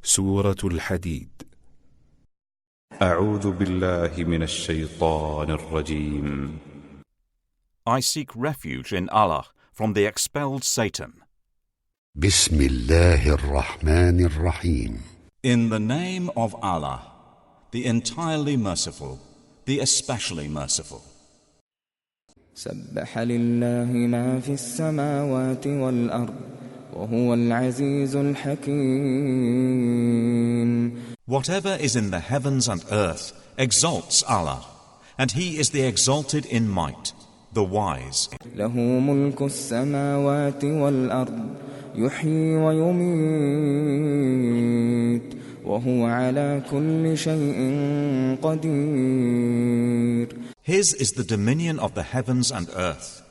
سورة الحديد. أعوذ بالله من الشيطان الرجيم. I seek refuge in Allah from the expelled Satan. بسم الله الرحمن الرحيم. In the name of Allah, the entirely merciful, the especially merciful. سبح لله ما في السماوات والأرض وهو العزيز الحكيم. Whatever is in the heavens and earth exalts Allah, and He is the exalted in might, the wise. له ملك السماوات والأرض يحيي ويميت وهو على كل شيء قدير. His is the dominion of the heavens and earth.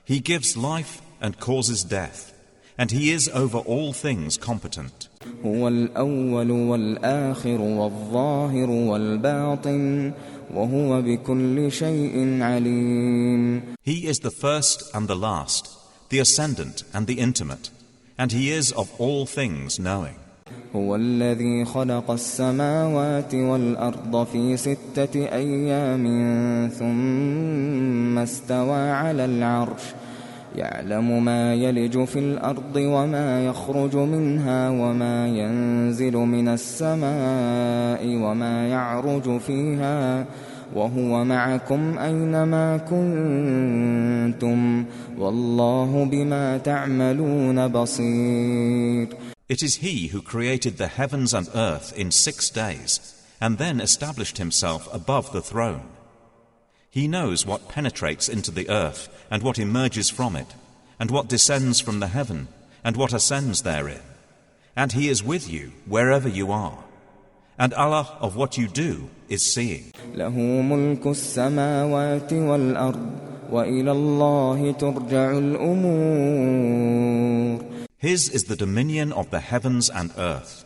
He gives life and causes death, and He is over all things competent. هو الأول والآخر والظاهر والباطن وهو بكل شيء عليم. He is the first and the last, the ascendant and the intimate, and He is of all things knowing. هو الذي خلق السماوات والأرض في 6 أيام ثم استوى على العرش يعلم ما يلج في الأرض وما يخرج منها وما ينزل من السماء وما يعرج فيها وهو معكم أينما كنتم والله بما تعملون بصير. It is He who created the heavens and earth in 6 days, and then established Himself above the throne. He knows what penetrates into the earth, and what emerges from it, and what descends from the heaven, and what ascends therein. And He is with you wherever you are. And Allah of what you do is seeing. له ملك السماوات والأرض وإلى الله ترجع الأمور. His is the dominion of the heavens and earth,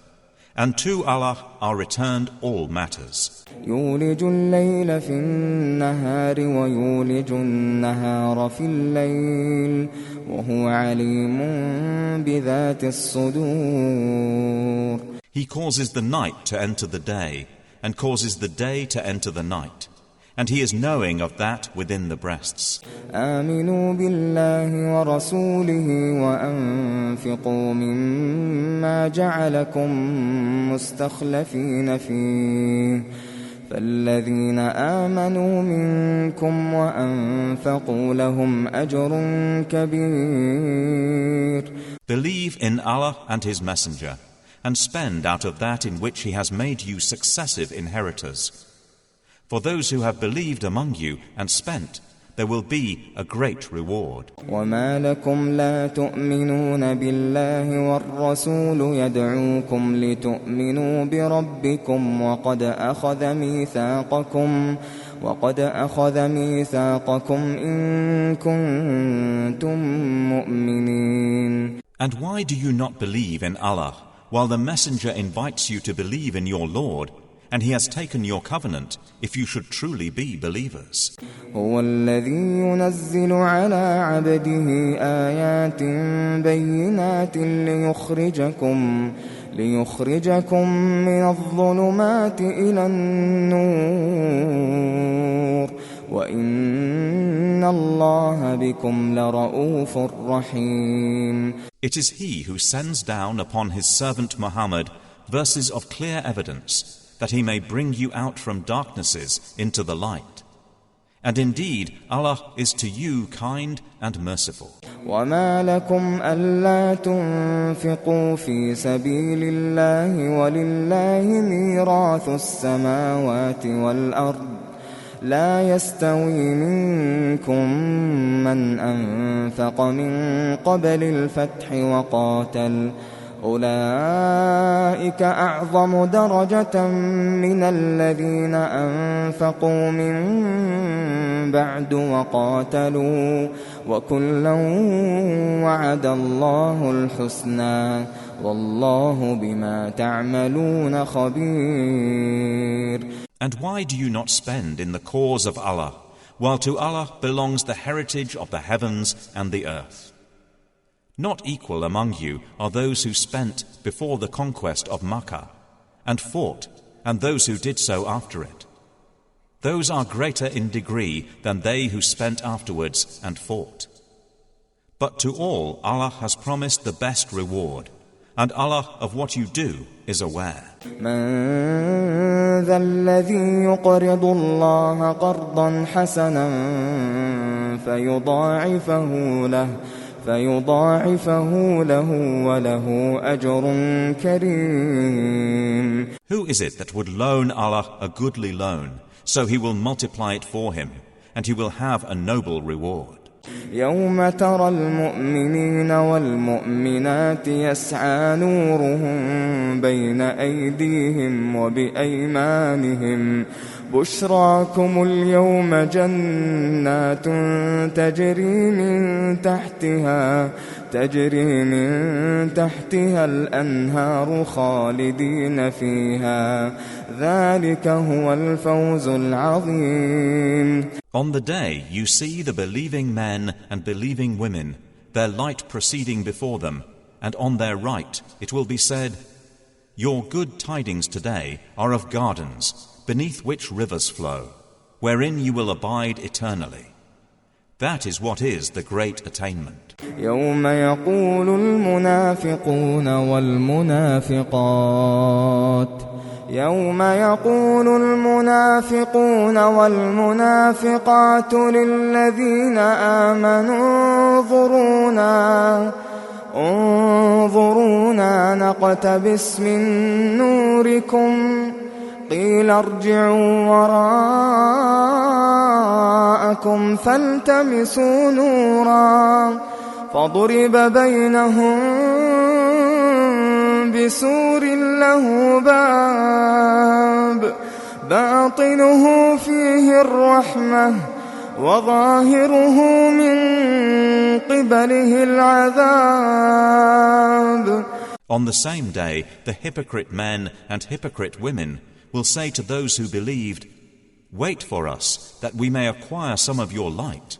and to Allah are returned all matters. يولج الليل في النهار ويولج النهار في الليل وهو عليم بذات الصدور. He causes the night to enter the day, and causes the day to enter the night, and He is knowing of that within the breasts. آمنوا بالله ورسوله وأنفقوا مما جعلكم مستخلفين فيه فالذين آمنوا منكم وأنفقوا لهم أجر كبير. Believe in Allah and His Messenger, and spend out of that in which He has made you successive inheritors. For those who have believed among you and spent, there will be a great reward. وما لكم لا تؤمنون بالله والرسول يدعوكم لتؤمنوا بربكم وقد أخذ ميثاقكم إن كنتم مؤمنين. And why do you not believe in Allah, while the Messenger invites you to believe in your Lord, and He has taken your covenant, if you should truly be believers? هو الذي ينزل على عبده آيات بينات ليخرجكم من الظلمات إلى النور وإن الله بكم لرؤوف رحيم. It is He who sends down upon His servant Muhammad verses of clear evidence, that He may bring you out from darknesses into the light. And indeed, Allah is to you kind and merciful. وما لكم ألا تنفقوا في سبيل الله ولله ميراث السماوات والأرض لا يستوي منكم من أنفق من قبل الفتح وقاتل أولئك أعظم درجة من الذين أنفقوا من بعد وقاتلوا وكلا وعد الله الحسنى والله بما تعملون خبير. And why do you not spend in the cause of Allah, while to Allah belongs the heritage of the heavens and the earth? Not equal among you are those who spent before the conquest of Makkah and fought, and those who did so after it. Those are greater in degree than they who spent afterwards and fought. But to all Allah has promised the best reward, and Allah of what you do is aware. من ذا الذي يقرض الله قرضا حسنا فيضاعفه له وله أجر كريم. Who is it that would loan Allah a goodly loan, so He will multiply it for him, and he will have a noble reward? يوم ترى المؤمنين والمؤمنات يسعى نورهم بين أيديهم وبأيمانهم بشراكم اليوم جنات تجري من تحتها الأنهار خالدين فيها ذلك هو الفوز العظيم. On the day you see the believing men and believing women, their light proceeding before them, and on their right it will be said, Your good tidings today are of gardens, beneath which rivers flow, wherein you will abide eternally. That is what is the great attainment. يوم يقول المنافقون والمنافقات للذين آمنوا انظرونا نقتبس من نوركم قيل ارجعوا وراءكم فالتمسوا نورا فضرب بينهم بسور له باب باطنه فيه الرحمة وظاهره من قبله العذاب. On the same day, the hypocrite men and hypocrite women will say to those who believed, Wait for us, that we may acquire some of your light.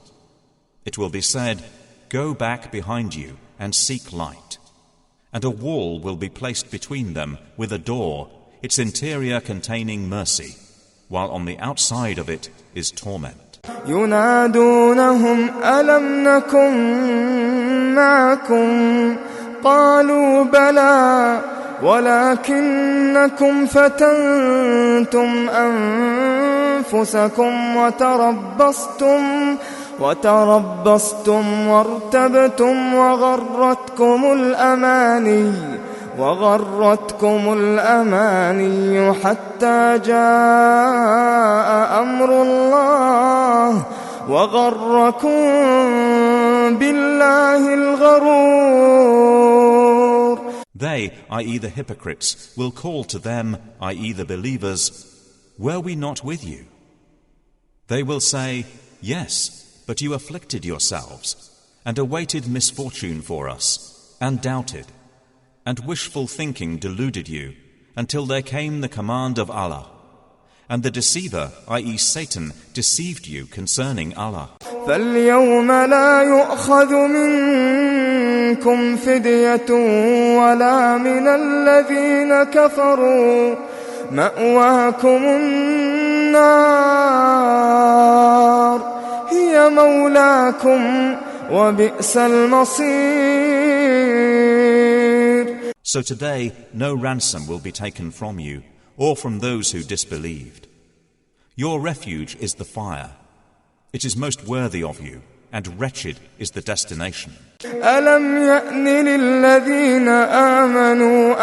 It will be said, Go back behind you and seek light. And a wall will be placed between them with a door, its interior containing mercy, while on the outside of it is torment. ينادونهم ألم نكن معكم قالوا بلى ولكنكم فتنتم أنفسكم وتربصتم وارتبتم وغرتكم الأماني حتى جاء أمر الله وغركم بالله الغرور. They, i.e. the hypocrites, will call to them, i.e. the believers, Were we not with you? They will say, Yes, but you afflicted yourselves, and awaited misfortune for us, and doubted, and wishful thinking deluded you, until there came the command of Allah. And the deceiver, i.e. Satan, deceived you concerning Allah. فَالْيَوْمَ لَا يُؤْخَذُ مِنكُمْ فِدْيَةٌ وَلَا مِنَ الَّذِينَ كَفَرُوا مَأْوَاكُمُ النَّارُ هِيَ مَوْلَاكُمْ وَبِئْسَ الْمَصِيرُ. So today no ransom will be taken from you, or from those who disbelieved. Your refuge is the fire. It is most worthy of you, and wretched is the destination. أَلَمْ يَأْنِ لِلَّذِينَ آمَنُوا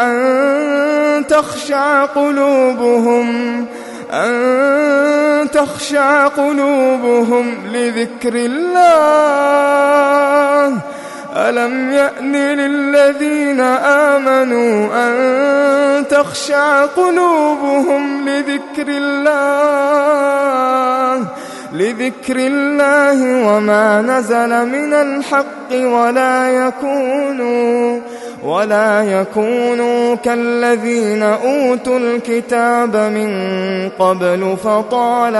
أن تخشع قلوبهم لذكر الله. ألم يأن للذين آمنوا أن تخشع قلوبهم لذكر الله وما نزل من الحق ولا يكونوا كالذين أوتوا الكتاب من قبل فطال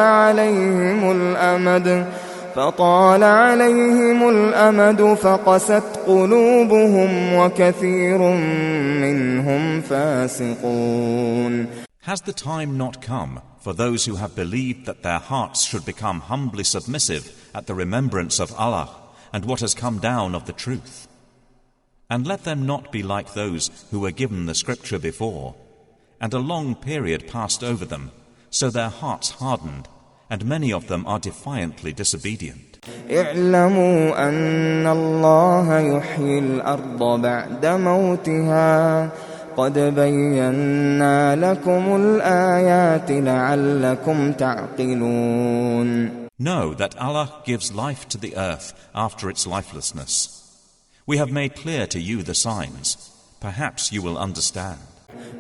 فطال عليهم الأمد فقست قلوبهم وكثير منهم فاسقون. Has the time not come for those who have believed that their hearts should become humbly submissive at the remembrance of Allah and what has come down of the truth? And let them not be like those who were given the scripture before, and a long period passed over them, so their hearts hardened, and many of them are defiantly disobedient. اعلموا أن الله يحيي الأرض بعد موتها قد بينا لكم الآيات لعلكم تعقلون. Know that Allah gives life to the earth after its lifelessness. We have made clear to you the signs. Perhaps you will understand.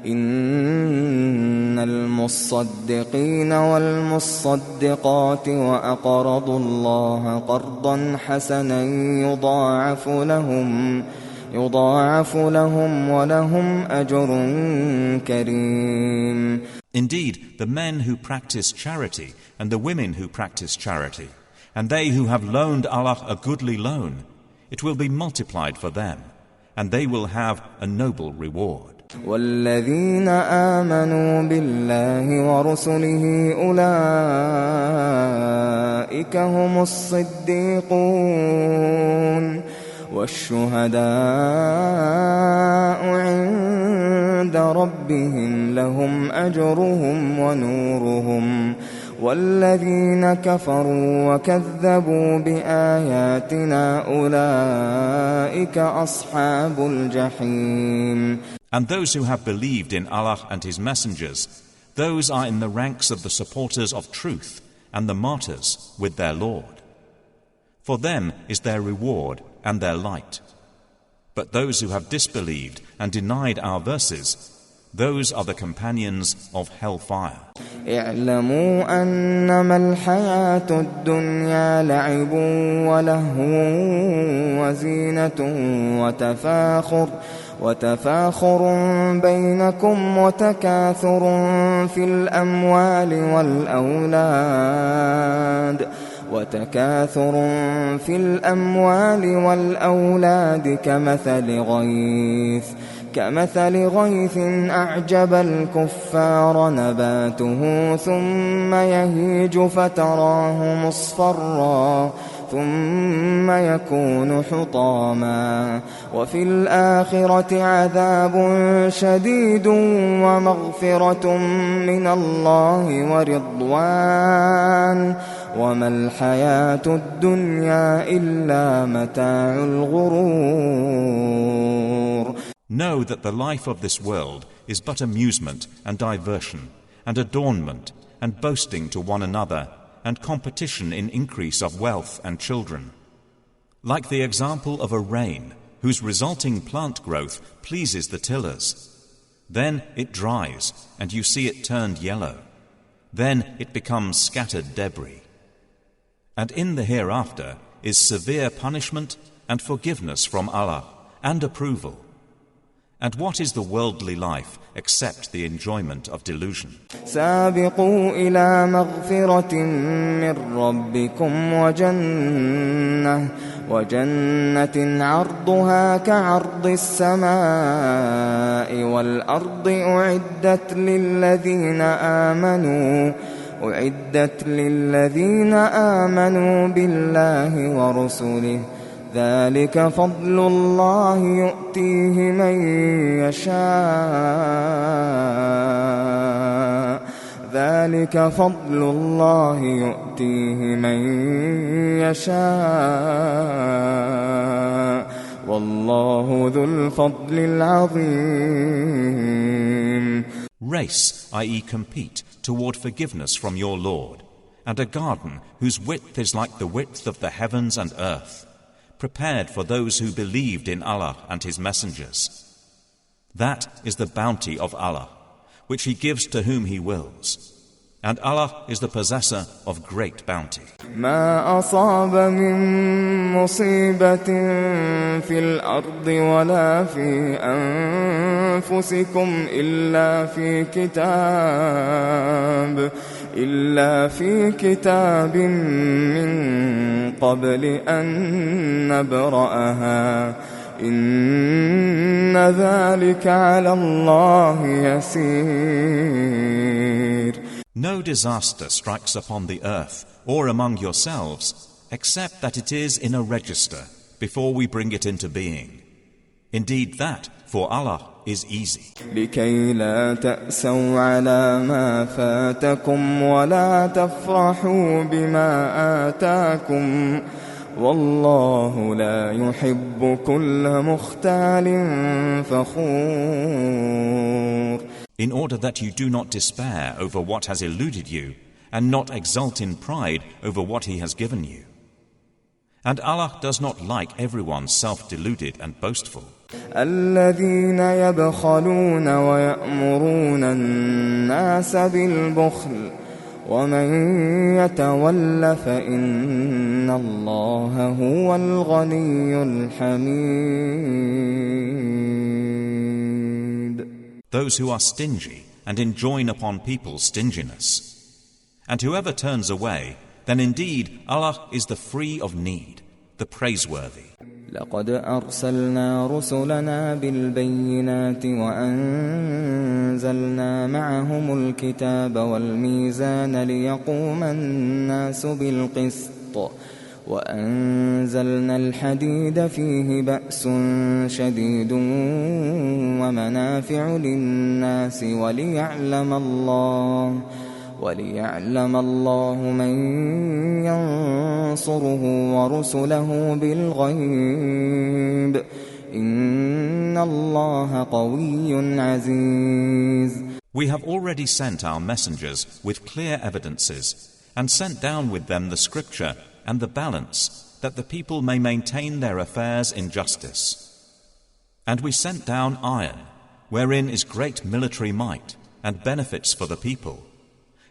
إن المصدقين والمصدقات وأقرضوا الله قرضا حسنا يضاعف لهم ولهم أجر كريم. Indeed, the men who practice charity and the women who practice charity, and they who have loaned Allah a goodly loan, it will be multiplied for them, and they will have a noble reward. والذين آمنوا بالله ورسله أولئك هم الصديقون والشهداء عند ربهم لهم أجرهم ونورهم والذين كفروا وكذبوا بآياتنا أولئك أصحاب الجحيم. And those who have believed in Allah and His messengers, those are in the ranks of the supporters of truth and the martyrs with their Lord. For them is their reward and their light. But those who have disbelieved and denied our verses, those are the companions of hellfire. اعلموا أنما الحياة الدنيا لعب ولهو وزينة وتفاخر بينكم وتكاثر في الأموال والأولاد كمثل غيث أعجب الكفار نباته ثم يهيج فتراه مصفرا ثم يكون حطاما وفي الآخرة عذاب شديد ومغفرة من الله ورضوان وما الحياة الدنيا إلا متاع الغرور. Know that the life of this world is but amusement and diversion and adornment and boasting to one another and competition in increase of wealth and children. Like the example of a rain whose resulting plant growth pleases the tillers. Then it dries and you see it turned yellow. Then it becomes scattered debris. And in the hereafter is severe punishment and forgiveness from Allah and approval. And what is the worldly life except the enjoyment of delusion? سابقوا إلى مغفرة من ربكم وجنة عرضها كعرض السماء والأرض أعدت للذين آمنوا بالله ورسله ذلك فضل الله يؤتيه من يشاء والله ذو الفضل العظيم. Race, i.e. compete, toward forgiveness from your Lord, and a garden whose width is like the width of the heavens and earth, prepared for those who believed in Allah and His messengers. That is the bounty of Allah, which He gives to whom He wills. And Allah is the possessor of great bounty. ما أصاب من مصيبة في الأرض ولا في أنفسكم إلا في كتاب من قبل أن نبرأها إن ذلك على الله يسير. No disaster strikes upon the earth or among yourselves except that it is in a register before we bring it into being. Indeed, that for Allah is easy. لكي لا تأسوا على ما فاتكم ولا تفرحوا بما آتاكم والله لا يحب كل مختال فخور. In order that you do not despair over what has eluded you and not exult in pride over what He has given you. And Allah does not like everyone self-deluded and boastful. الذين يبخلون ويأمرون الناس بالبخل ومن يتول فإن الله هو الغني الحميد. Those who are stingy and enjoin upon people stinginess. And whoever turns away, then indeed Allah is the free of need, the praiseworthy. لقد أرسلنا رسلنا بالبينات وأنزلنا معهم الكتاب والميزان ليقوم الناس بالقسط وأنزلنا الحديد فيه بأس شديد ومنافع للناس وليعلم الله من ينصره ورسله بالغيب إن الله قوي عزيز. We have already sent our messengers with clear evidences and sent down with them the scripture and the balance that the people may maintain their affairs in justice. And we sent down iron, wherein is great military might and benefits for the people,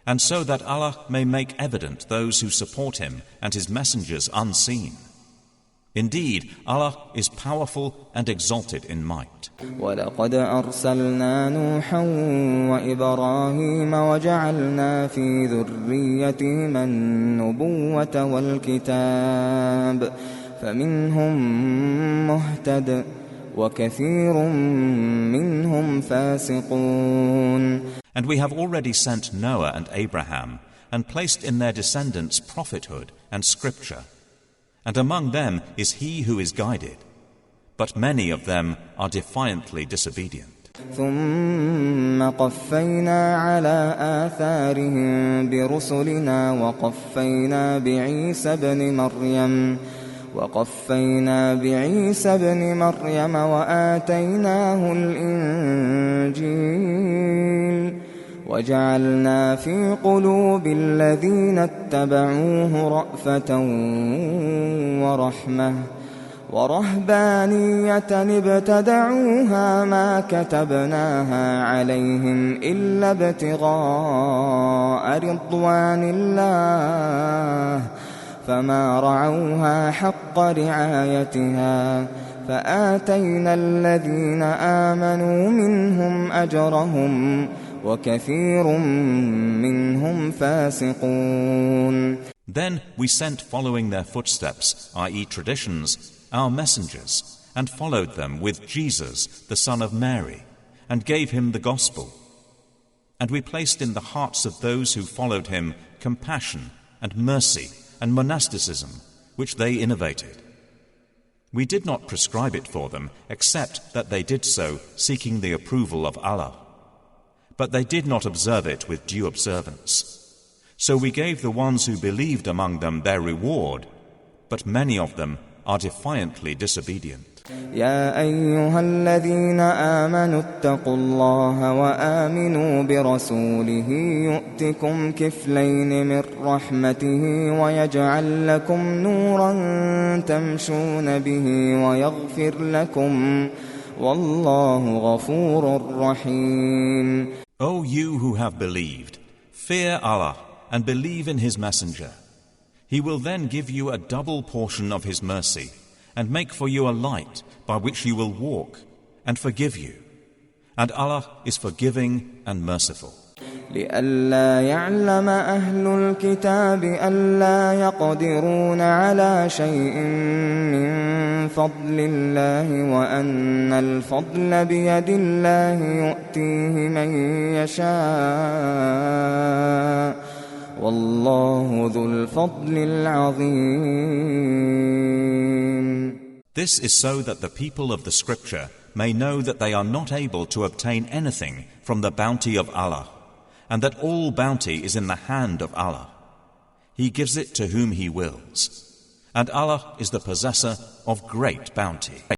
and so that Allah may make evident those who support Him and His messengers unseen. Indeed, Allah is powerful and exalted in might. وَلَقَدْ أَرْسَلْنَا نُوحًا وَإِبْرَاهِيمَ وَجَعَلْنَا فِي ذُرِّيَّتِهِمَا النُّبُوَّةَ وَالْكِتَابَ فَمِنْهُمْ مُهْتَدٍ وَكَثِيرٌ مِّنْهُمْ فَاسِقُونَ. And we have already sent Noah and Abraham and placed in their descendants prophethood and scripture. And among them is he who is guided, but many of them are defiantly disobedient. ثم قفينا على آثارهم برسلنا وقفينا بعيسى ابن مريم وآتيناه الإنجيل وجعلنا في قلوب الذين اتبعوه رأفة ورحمة ورهبانية ابتدعوها ما كتبناها عليهم إلا ابتغاء رضوان الله فما رعوها حق رعايتها فآتينا الذين آمنوا منهم أجرهم وكثير منهم فاسقون. Then we sent following their footsteps, i.e. traditions, our messengers, and followed them with Jesus, the son of Mary, and gave him the gospel. And we placed in the hearts of those who followed him compassion and mercy and monasticism, which they innovated. We did not prescribe it for them, except that they did so seeking the approval of Allah. But they did not observe it with due observance. So we gave the ones who believed among them their reward, but many of them are defiantly disobedient. يا أيها الذين آمنوا اتقوا الله وآمنوا برسوله يؤتكم كفلين من رحمته ويجعل لكم نورا تمشون به ويغفر لكم والله غفور رحيم. O you who have believed, Fear Allah and believe in His Messenger. He will then give you a double portion of His mercy and make for you a light by which you will walk and forgive you. And Allah is forgiving and merciful. لئلا يعلم أهل الكتاب ألا يقدرون على شيء من فضل الله وأن الفضل بيد الله يؤتيه من يشاء والله ذو الفضل العظيم. This is so that the people of the scripture may know that they are not able to obtain anything from the bounty of Allah, and that all bounty is in the hand of Allah. He gives it to whom He wills, and Allah is the possessor of great bounty.